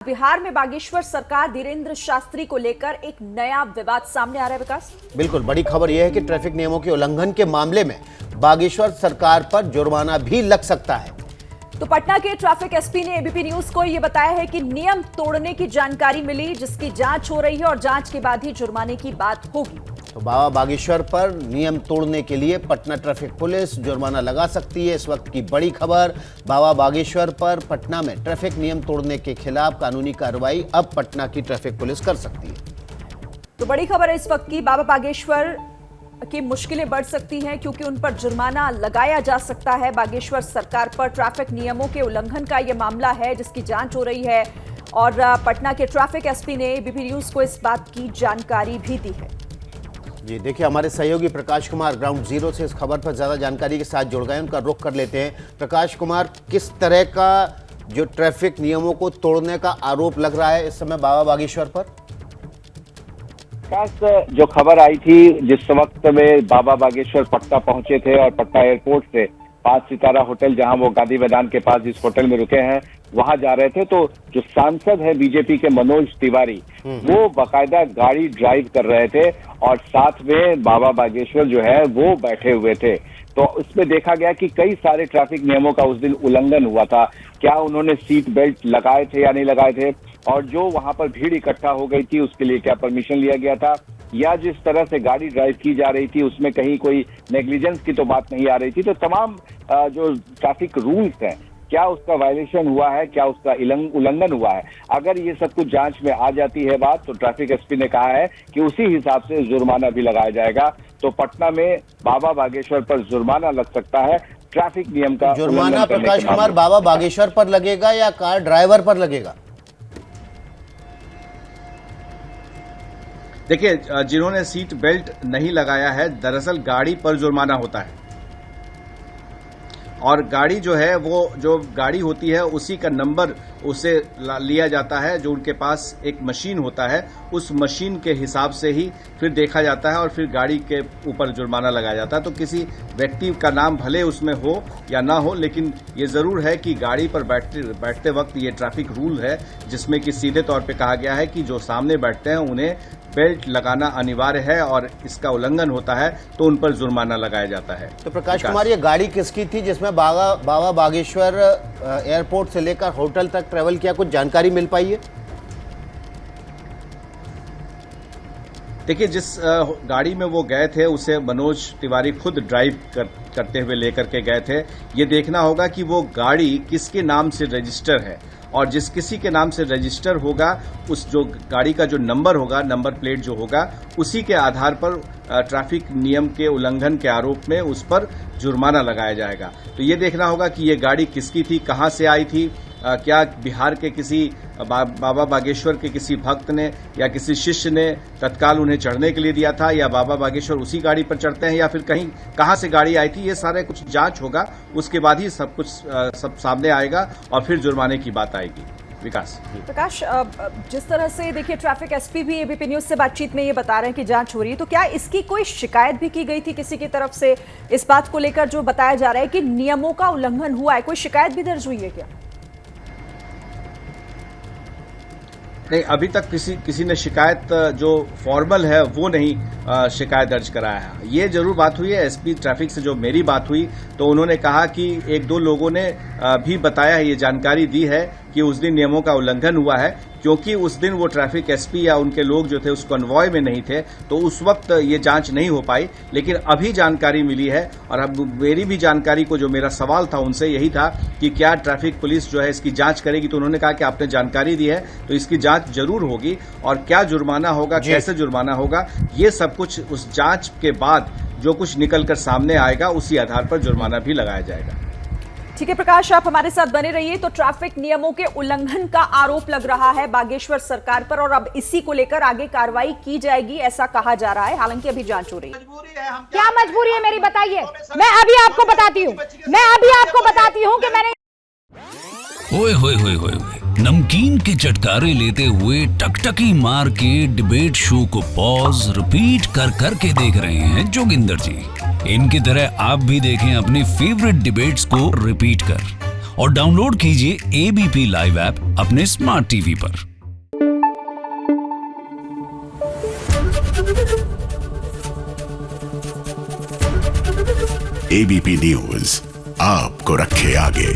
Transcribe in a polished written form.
बिहार में बागेश्वर सरकार धीरेन्द्र शास्त्री को लेकर एक नया विवाद सामने आ रहा है। विकास, बिल्कुल बड़ी खबर यह है कि ट्रैफिक नियमों के उल्लंघन के मामले में बागेश्वर सरकार पर जुर्माना भी लग सकता है। तो पटना के ट्रैफिक एसपी ने एबीपी न्यूज को यह बताया है कि नियम तोड़ने की जानकारी मिली, जिसकी जांच हो रही है और जांच के बाद ही जुर्माने की बात होगी। तो बाबा बागेश्वर पर नियम तोड़ने के लिए पटना ट्रैफिक पुलिस जुर्माना लगा सकती है। इस वक्त की बड़ी खबर, बाबा बागेश्वर पर पटना में ट्रैफिक नियम तोड़ने के खिलाफ कानूनी कार्रवाई अब पटना की ट्रैफिक पुलिस कर सकती है। तो बड़ी खबर है इस वक्त की, बाबा बागेश्वर की मुश्किलें बढ़ सकती हैं क्योंकि उन पर जुर्माना लगाया जा सकता है। बागेश्वर सरकार पर ट्रैफिक नियमों के उल्लंघन का यह मामला है जिसकी जांच हो रही है और पटना के ट्रैफिक एसपी ने एबीपी न्यूज को इस बात की जानकारी भी दी है। जी देखिए, हमारे सहयोगी प्रकाश कुमार ग्राउंड जीरो से इस खबर पर ज्यादा जानकारी के साथ जुड़ गए, उनका रुख कर लेते हैं। प्रकाश कुमार, किस तरह का जो ट्रैफिक नियमों को तोड़ने का आरोप लग रहा है इस समय बाबा बागेश्वर पर? जो खबर आई थी जिस वक्त में बाबा बागेश्वर पटना पहुंचे थे और पटना एयरपोर्ट से 5 सितारा होटल, जहां वो गांधी मैदान के पास जिस होटल में रुके हैं वहां जा रहे थे, तो जो सांसद है बीजेपी के मनोज तिवारी, वो बाकायदा गाड़ी ड्राइव कर रहे थे और साथ में बाबा बागेश्वर जो है वो बैठे हुए थे। तो उसमें देखा गया कि कई सारे ट्रैफिक नियमों का उस दिन उल्लंघन हुआ था। क्या उन्होंने सीट बेल्ट लगाए थे या नहीं लगाए थे, और जो वहां पर भीड़ इकट्ठा हो गई थी उसके लिए क्या परमिशन लिया गया था, या जिस तरह से गाड़ी ड्राइव की जा रही थी उसमें कहीं कोई नेग्लिजेंस की तो बात नहीं आ रही थी। तो तमाम जो ट्रैफिक रूल्स हैं, क्या उसका वायलेशन हुआ है, क्या उसका उल्लंघन हुआ है, अगर ये सब कुछ जांच में आ जाती है बात, तो ट्रैफिक एसपी ने कहा है कि उसी हिसाब से जुर्माना भी लगाया जाएगा। तो पटना में बाबा बागेश्वर पर जुर्माना लग सकता है ट्रैफिक नियम का। जुर्माना प्रकाश कुमार बाबा बागेश्वर पर लगेगा या कार ड्राइवर पर लगेगा? देखिए, जिन्होंने सीट बेल्ट नहीं लगाया है, दरअसल गाड़ी पर जुर्माना होता है और गाड़ी जो है वो जो गाड़ी होती है उसी का नंबर उसे लिया जाता है। जो उनके पास एक मशीन होता है, उस मशीन के हिसाब से ही फिर देखा जाता है और फिर गाड़ी के ऊपर जुर्माना लगाया जाता है। तो किसी व्यक्ति का नाम भले उसमें हो या ना हो, लेकिन ये जरूर है कि गाड़ी पर बैठते वक्त ये ट्रैफिक रूल है जिसमें कि सीधे तौर पे कहा गया है कि जो सामने बैठते हैं उन्हें बेल्ट लगाना अनिवार्य है और इसका उल्लंघन होता है तो उन पर जुर्माना लगाया जाता है। तो प्रकाश कुमार, ये गाड़ी किसकी थी जिसमें बाबा बागेश्वर एयरपोर्ट से लेकर होटल तक ट्रेवल किया? कुछ जानकारी मिल पाई है? देखिए, जिस गाड़ी में वो गए थे उसे मनोज तिवारी खुद ड्राइव करते हुए लेकर के गए थे। ये देखना होगा कि वो गाड़ी किसके नाम से रजिस्टर है और जिस किसी के नाम से रजिस्टर होगा उस जो गाड़ी का जो नंबर होगा, नंबर प्लेट जो होगा, उसी के आधार पर ट्रैफिक नियम के उल्लंघन के आरोप में उस पर जुर्माना लगाया जाएगा। तो ये देखना होगा कि ये गाड़ी किसकी थी, कहां से आई थी, क्या बिहार के किसी बाबा बागेश्वर के किसी भक्त ने या किसी शिष्य ने तत्काल उन्हें चढ़ने के लिए दिया था, या बाबा बागेश्वर उसी गाड़ी पर चढ़ते हैं, या फिर कहां से गाड़ी आई थी। ये सारे कुछ जांच होगा, उसके बाद ही सब कुछ सब सामने आएगा और फिर जुर्माने की बात आएगी। विकास, प्रकाश, जिस तरह से देखिए ट्रैफिक एसपी भी एबीपी न्यूज से बातचीत में ये बता रहे हैं कि जांच हो रही है, तो क्या इसकी कोई शिकायत भी की गई थी किसी की तरफ से? इस बात को लेकर जो बताया जा रहा है कि नियमों का उल्लंघन हुआ है, कोई शिकायत भी दर्ज हुई है क्या? नहीं, अभी तक किसी ने शिकायत जो फॉर्मल है वो नहीं शिकायत दर्ज कराया है। ये जरूर बात हुई है एसपी ट्रैफिक से, जो मेरी बात हुई तो उन्होंने कहा कि 1-2 लोगों ने भी बताया है, ये जानकारी दी है कि उस दिन नियमों का उल्लंघन हुआ है, क्योंकि उस दिन वो ट्रैफिक एसपी या उनके लोग जो थे उस कन्वॉय में नहीं थे, तो उस वक्त ये जांच नहीं हो पाई। लेकिन अभी जानकारी मिली है और अब मेरी भी जानकारी को, जो मेरा सवाल था उनसे यही था कि क्या ट्रैफिक पुलिस जो है इसकी जांच करेगी, तो उन्होंने कहा कि आपने जानकारी दी है तो इसकी जांच जरूर होगी और क्या जुर्माना होगा, कैसे जुर्माना होगा, ये सब कुछ उस जांच के बाद जो कुछ निकलकर सामने आएगा उसी आधार पर जुर्माना भी लगाया जाएगा। ठीक है प्रकाश, आप हमारे साथ बने रहिए। तो ट्रैफिक नियमों के उल्लंघन का आरोप लग रहा है बागेश्वर सरकार पर और अब इसी को लेकर आगे कार्रवाई की जाएगी ऐसा कहा जा रहा है, हालांकि अभी जांच हो रही है। क्या मजबूरी है मेरी, बताइए। मैं अभी आपको बताती हूँ कि मैंने ओए होए होए होए नमकीन के चटकारे लेते हुए टकटकी मार के डिबेट शो को पॉज रिपीट कर करके देख रहे हैं जोगिंदर जी। इनकी तरह आप भी देखें अपनी फेवरेट डिबेट्स को रिपीट कर और डाउनलोड कीजिए एबीपी लाइव ऐप अपने स्मार्ट टीवी पर। एबीपी न्यूज आपको रखे आगे।